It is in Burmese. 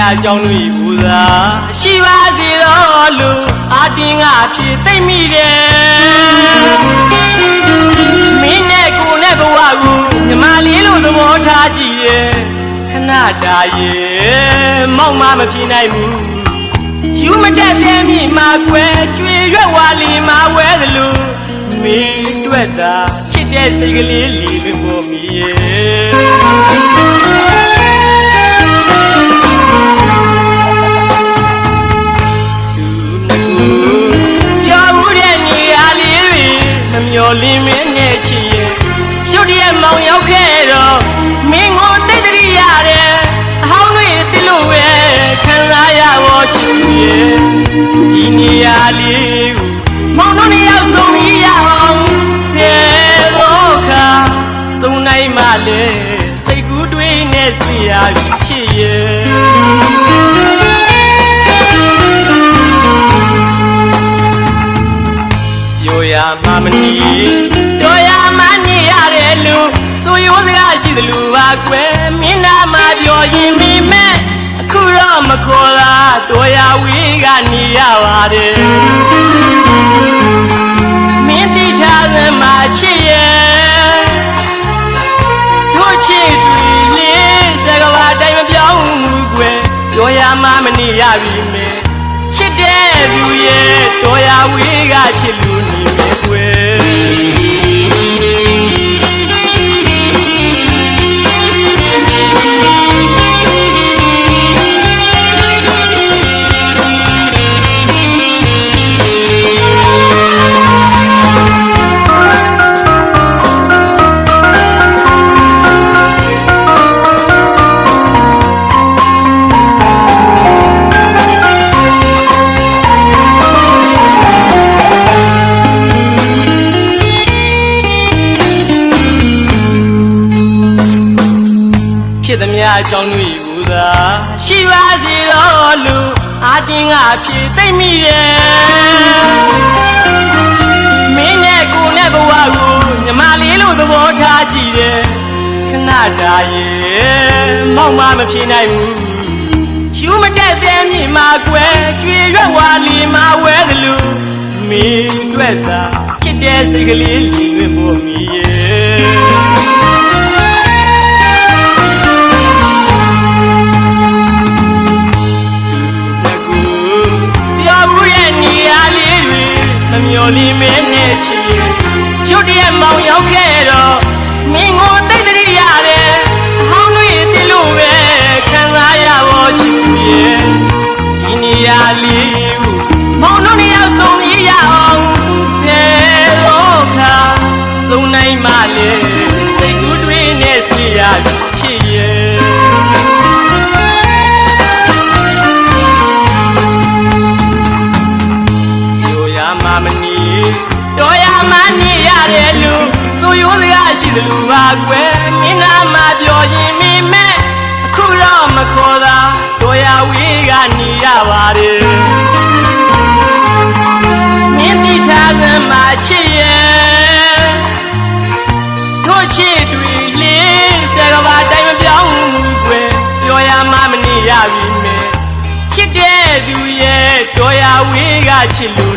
များကြောင်းတွေဘူသာရှိပါစေတော့လို့အာတင်ငါဖြစ်သိမ့်မိတယ်မင်းနဲ့ကိုနဲ့ဘဝကိုညီမလေးလို့သဘောထားကြည့်ရဲ့ခဏတာရဲ့မောက်မမဖြစ်နိုင်ဘူးယူမတက်ပြဲမိမှာကွယ်ကျွေရွက်ဝါလီမှာဝဲသလိုမင်းတွေ့တာချစ်တဲ့စိတ်ကလေးလီလွင်ပေါ်မိရဲ့မျော်လင်းမင်းနဲ့ချစ်ရဲ့ရုတ်တရက်မောင်ရောက်ခဲ့တော့မင်းကိုသိတရိရတယ်အဟောင်းတွေတိလို့ပဲခံစားရဖို့ချစ်ရဲ့ဒီနေရာလေးကိုမောင်တို့နှစ်ယောက်ဆုံးရအောင်တဲ့တော့ခါသုံးနိုင်မှလေစိတ်ကူးတွေးနဲ့ဆွေရချစ်ရဲ့မမနီတော်ရမနေရတယ်လူဆိုရိုးစကားရှိတယ်လူပါကွယ်မင်းနာမပြောရင်မိမဲ့အခုတော့မခေါ်တာတော်ရဝေးကနေရပါတယ်မင်းတိထားသမှာချစ်ရဲ့တို့ချစ်တွေလေးစကားပါတိုင်းမပြောင်းဘူးကွယ်တော်ရမမနေရပြီမဲ့ချစ်တဲ့လူရဲ့တော်ရဝေးကချစ်လူနေဖြစ်သမျှအကြောင်းတွေဘူသာရှိပါစေတော့လူအာတင်ငါဖြစ်သိမ့်မိတယ်မင်းနဲ့ကိုနဲ့ဘဝကိုညီမလေးလို့သဘောထားကြည့်တယ်ခဏတာရဲ့မောက်မမဖြစ်နိုင်ဘူးယူမတက်တဲ့မြေမှာကွယ်ကျွေရွက်ဝါလီမှာဝဲသလိုမင်းတွေ့တာချစ်တဲ့စိတ်ကလေးလီလွင်ပေါ်မိရဲ့မျော်လင်းမင်းနဲ့ချစ်ရုတ်တရက်မောင်ရောက်ခဲ့တော့မင်းကိုသိတရိရတယ်အဟောင်းတွေတိလို့ပဲခံစားရဖို့ချစ်ရဲ့ဒီနေရာလေးကိုမောင်တို့နှစ်ယောက်ဆုံးရအောင်တဲ့တော့ခါသုံးနိုင်မှလေစိတ်ကူးတွေးနဲ့ဆွေရချစ်ရဲ့မနီတော်ရမနေရတယ်လူဆိုရိုးစကားရှိတယ်လူပါကွယ်မင်းနာမပြောရင်မိမဲ့အခုတော့မခေါ်တာတော်ရဝေးကနေရပါတယ်မင်းတိထားသမှာချစ်ရဲ့တို့ချစ်တွေလေးစကားပါတိုင်းမပြောင်းဘူးကွယ်ပြောရမမနေရပြီမဲ့ချစ်တဲ့သူရဲ့တော်ရဝေးကချစ်လူ